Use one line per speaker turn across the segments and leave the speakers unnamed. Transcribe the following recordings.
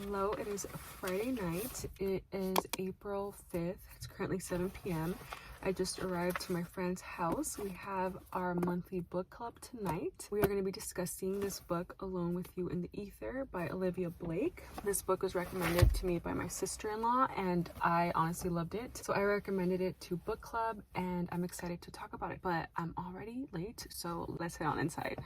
Hello, it is Friday night. It is April 5th. It's currently 7 p.m. I just arrived to my friend's house. We have our monthly book club tonight. We are going to be discussing this book, Alone with You in the Ether by Olivia Blake. This book was recommended to me by my sister-in-law and I honestly loved it. So I recommended it to book club and I'm excited to talk about it. But I'm already late, so let's head on inside.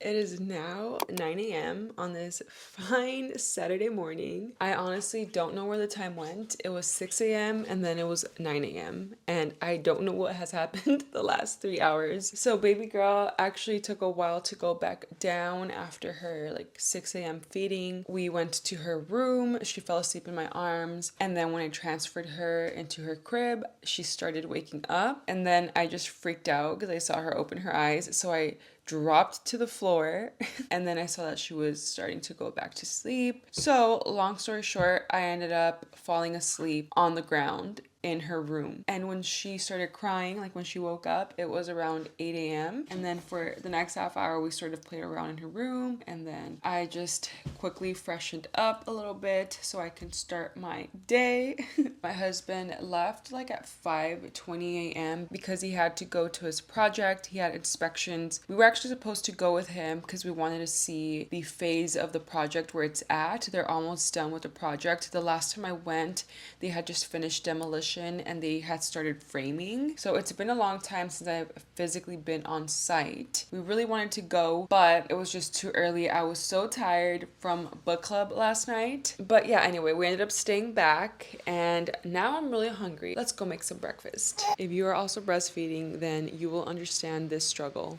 It is now 9 a.m. on this fine Saturday morning. I honestly don't know where the time went. It was 6 a.m. and then it was 9 a.m. and I don't know what has happened the last 3 hours. So baby girl actually took a while to go back down after her 6 a.m. feeding. We went to her room. She fell asleep in my arms. And then when I transferred her into her crib, she started waking up. And then I just freaked out because I saw her open her eyes. So I dropped to the floor and then I saw that she was starting to go back to sleep. So long story short, I ended up falling asleep on the ground in her room. And when she started crying, when she woke up, it was around 8 a.m. And then for the next half hour, we sort of played around in her room. And then I just quickly freshened up a little bit so I can start my day. My husband left at 5:20 a.m. because he had to go to his project. He had inspections. We were actually supposed to go with him because we wanted to see the phase of the project where it's at. They're almost done with the project. The last time I went, they had just finished demolition and they had started framing. So it's been a long time since I've physically been on site. We really wanted to go, but it was just too early. I was so tired from book club last night. But yeah, anyway, we ended up staying back and now I'm really hungry. Let's go make some breakfast. If you are also breastfeeding, then you will understand this struggle.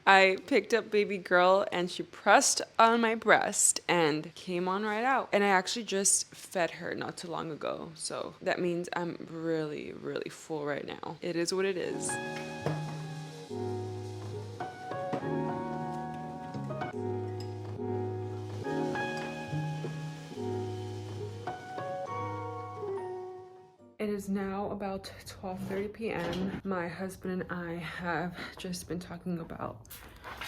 I picked up baby girl and she pressed on my breast and came on right out. And I actually just fed her not too long ago. So that means I'm really, really full right now. It is what it is. It is now about 12:30 p.m. My husband and I have just been talking about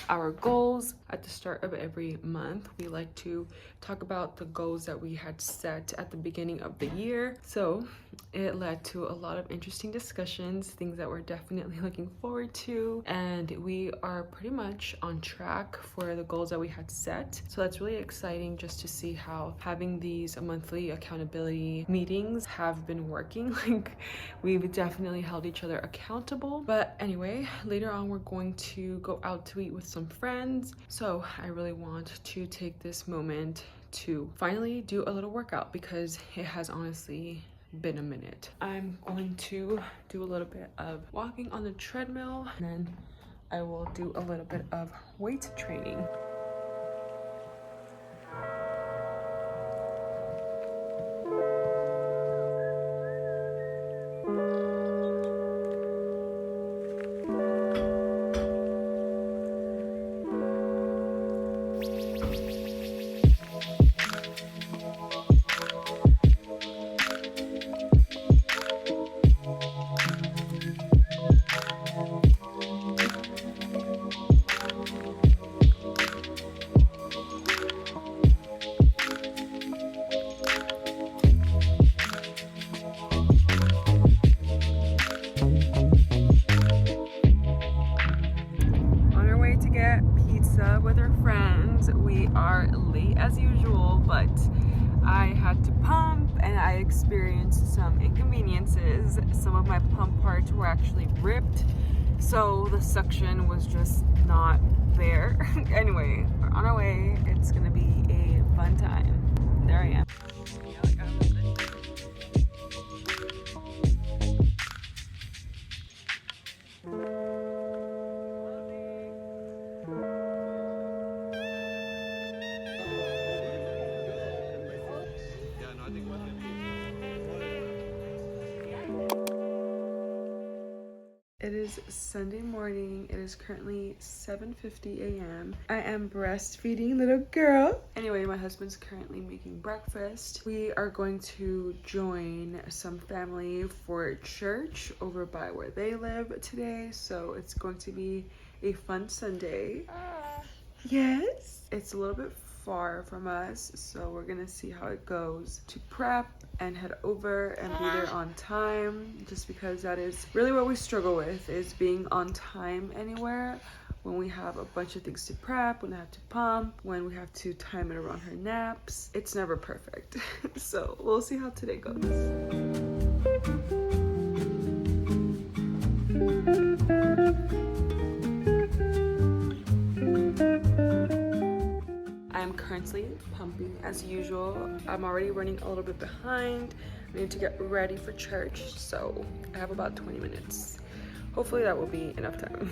our goals. At the start of every month, we like to talk about the goals that we had set at the beginning of the year. So it led to a lot of interesting discussions, things that we're definitely looking forward to, and we are pretty much on track for the goals that we had set. So that's really exciting just to see how having these monthly accountability meetings have been working. We've definitely held each other accountable. But anyway, later on we're going to go out to eat with some friends. So I really want to take this moment to finally do a little workout because it has honestly been a minute. I'm going to do a little bit of walking on the treadmill and then I will do a little bit of weight training. experienced some inconveniences. Some of my pump parts were actually ripped, so the suction was just not there. Anyway, we're on our way. It's gonna be a fun time. There I am. It is Sunday morning. It is currently 7:50 a.m. I am breastfeeding little girl. Anyway, my husband's currently making breakfast. We are going to join some family for church over by where they live today. So it's going to be a fun Sunday. Yes. It's a little bit far from us, so we're gonna see how it goes to prep and head over and be there on time, just because that is really what we struggle with, is being on time anywhere when we have a bunch of things to prep, when I have to pump, when we have to time it around her naps. It's never perfect. So we'll see how today goes. I'm currently pumping as usual. I'm already running a little bit behind. I need to get ready for church, so I have about 20 minutes. Hopefully that will be enough time.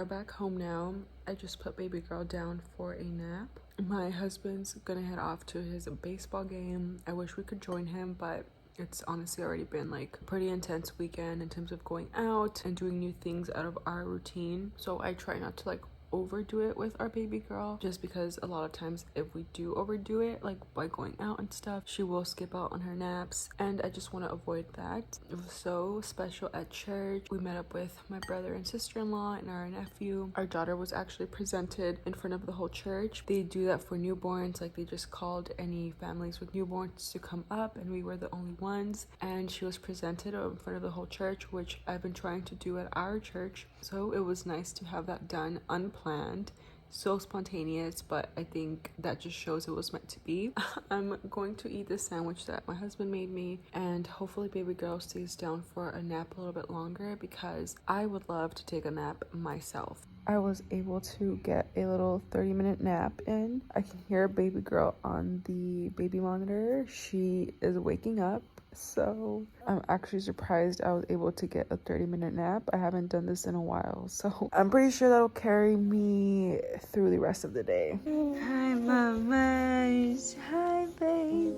Back home now. I just put baby girl down for a nap. My husband's gonna head off to his baseball game. I wish we could join him, but it's honestly already been like a pretty intense weekend in terms of going out and doing new things out of our routine. So I try not to like overdo it with our baby girl, just because a lot of times if we do overdo it, like by going out and stuff, she will skip out on her naps, and I just want to avoid that. It was so special at church. We met up with my brother and sister-in-law and our nephew. Our daughter was actually presented in front of the whole church. They do that for newborns, like they just called any families with newborns to come up, and we were the only ones, and she was presented in front of the whole church, which I've been trying to do at our church. So it was nice to have that done unplanned, so spontaneous, but I think that just shows it was meant to be. I'm going to eat the sandwich that my husband made me, and hopefully baby girl stays down for a nap a little bit longer, because I would love to take a nap myself. I was able to get a little 30-minute nap in. I can hear baby girl on the baby monitor. She is waking up. So I'm actually surprised I was able to get a 30-minute nap. I haven't done this in a while, so I'm pretty sure that'll carry me through the rest of the day. Hi, mamas. Hi, baby.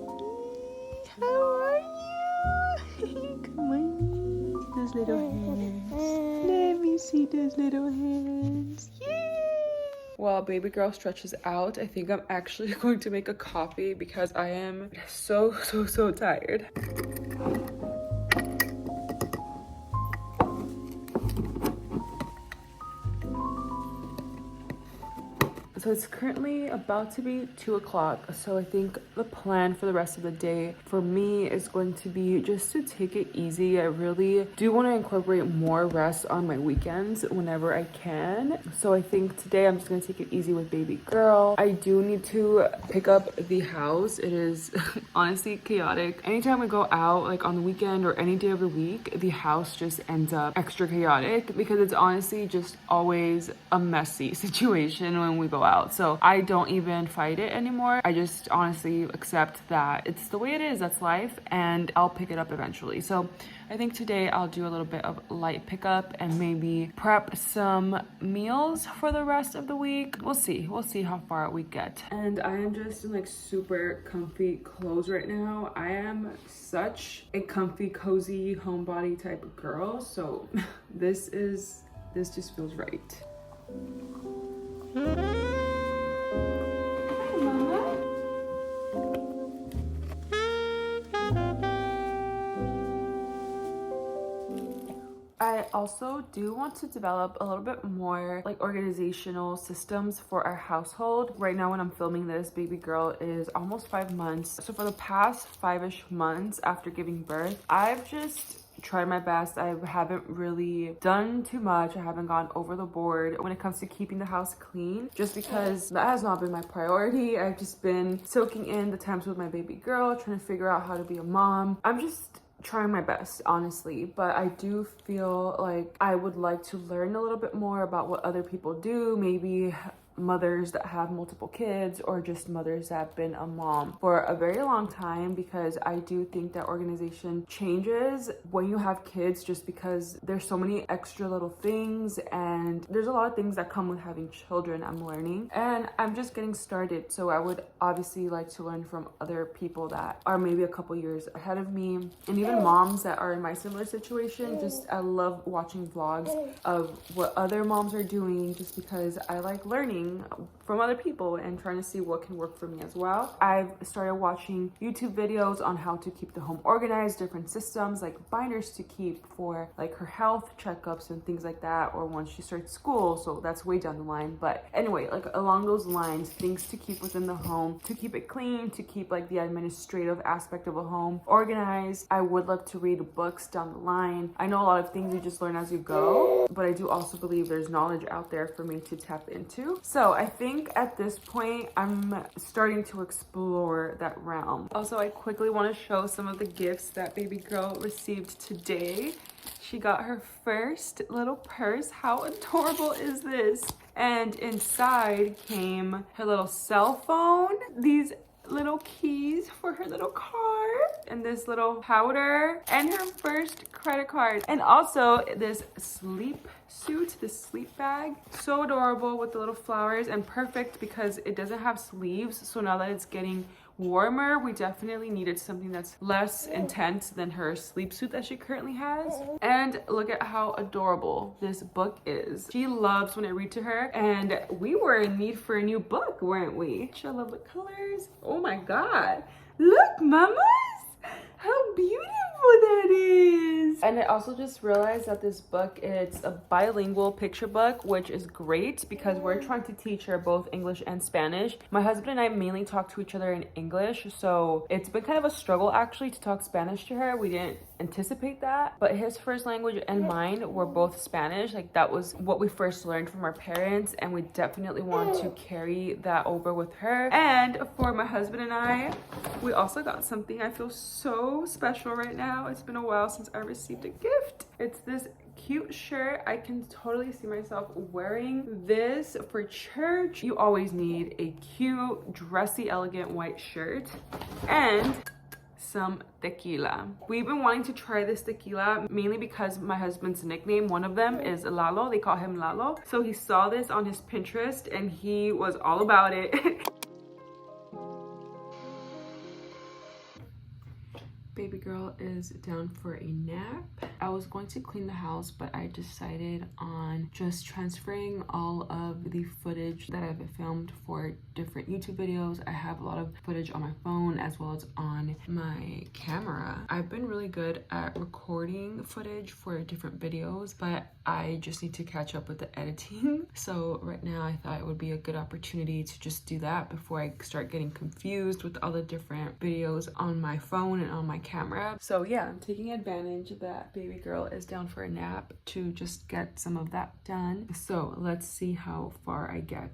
How are you? Come on. Those little hands. Let me see those little hands. Yay! While baby girl stretches out, I think I'm actually going to make a coffee because I am so tired. So it's currently about to be 2 o'clock. So I think the plan for the rest of the day for me is going to be just to take it easy. I really do want to incorporate more rest on my weekends whenever I can. So I think today I'm just going to take it easy with baby girl. I do need to pick up the house. It is honestly chaotic. Anytime we go out, like on the weekend or any day of the week, the house just ends up extra chaotic because it's honestly just always a messy situation when we go out. So I don't even fight it anymore. I just honestly accept that it's the way it is, that's life, and I'll pick it up eventually. So I think today I'll do a little bit of light pickup and maybe prep some meals for the rest of the week. We'll see how far we get. And I am just in like super comfy clothes right now. I am such a comfy, cozy, homebody type of girl. So this just feels right. I also do want to develop a little bit more like organizational systems for our household. Right now when I'm filming this, baby girl is almost 5 months. So for the past 5-ish months after giving birth, I've just tried my best. I haven't really done too much. I haven't gone over the board when it comes to keeping the house clean, just because that has not been my priority. I've just been soaking in the times with my baby girl, trying to figure out how to be a mom. I'm just trying my best, honestly, but I do feel like I would like to learn a little bit more about what other people do, maybe mothers that have multiple kids or just mothers that have been a mom for a very long time, because I do think that organization changes when you have kids, just because there's so many extra little things and there's a lot of things that come with having children. I'm learning and I'm just getting started, so I would obviously like to learn from other people that are maybe a couple years ahead of me, and even moms that are in my similar situation. Just I love watching vlogs of what other moms are doing, just because I like learning from other people and trying to see what can work for me as well. I've started watching YouTube videos on how to keep the home organized, different systems like binders to keep for like her health checkups and things like that, or once she starts school, so that's way down the line. But anyway, like along those lines, things to keep within the home, to keep it clean, to keep like the administrative aspect of a home organized. I would love to read books down the line. I know a lot of things you just learn as you go, but I do also believe there's knowledge out there for me to tap into. So I think at this point, I'm starting to explore that realm. Also, I quickly want to show some of the gifts that baby girl received today. She got her first little purse. How adorable is this? And inside came her little cell phone, these little keys for her little car, and this little powder, and her first credit card, and also this sleep suit, this sleep bag. So adorable with the little flowers, and perfect because it doesn't have sleeves. So now that it's getting warmer, we definitely needed something that's less intense than her sleep suit that she currently has. And look at how adorable this book is. She loves when I read to her, and we were in need for a new book, weren't we? I love the colors. Oh my god, look mamas, how beautiful that is. And I also just realized that this book, it's a bilingual picture book, which is great because we're trying to teach her both English and Spanish. My husband and I mainly talk to each other in English, so it's been kind of a struggle actually to talk Spanish to her. We didn't anticipate that, but his first language and mine were both Spanish. Like that was what we first learned from our parents, and we definitely want to carry that over with her. And for my husband and I, we also got something I feel so special right now. It's been a while since I received a gift. It's this cute shirt. I can totally see myself wearing this for church. You always need a cute, dressy, elegant white shirt and some tequila. We've been wanting to try this tequila mainly because my husband's nickname, one of them, is Lalo. They call him Lalo. So he saw this on his Pinterest and he was all about it. Baby girl is down for a nap. I was going to clean the house, but I decided on just transferring all of the footage that I've filmed for different YouTube videos. I have a lot of footage on my phone as well as on my camera. I've been really good at recording footage for different videos, but I just need to catch up with the editing. So right now I thought it would be a good opportunity to just do that before I start getting confused with all the different videos on my phone and on my camera. So yeah, I'm taking advantage that baby girl is down for a nap to just get some of that done. So let's see how far I get.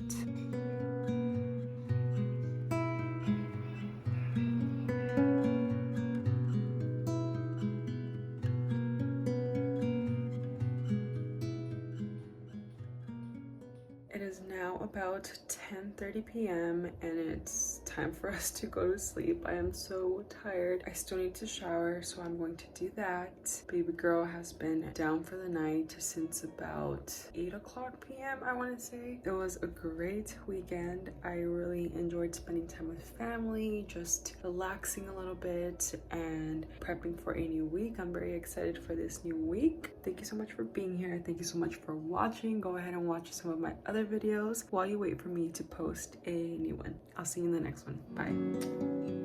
It is now about 10:30 p.m. and it's time for us to go to sleep. I am so tired. I still need to shower, so I'm going to do that. Baby girl has been down for the night since about 8 o'clock p.m. I want to say. It was a great weekend. I really enjoyed spending time with family, just relaxing a little bit and prepping for a new week. I'm very excited for this new week. Thank you so much for being here. Thank you so much for watching. Go ahead and watch some of my other videos while you wait for me to post a new one. I'll see you in the next one. Bye.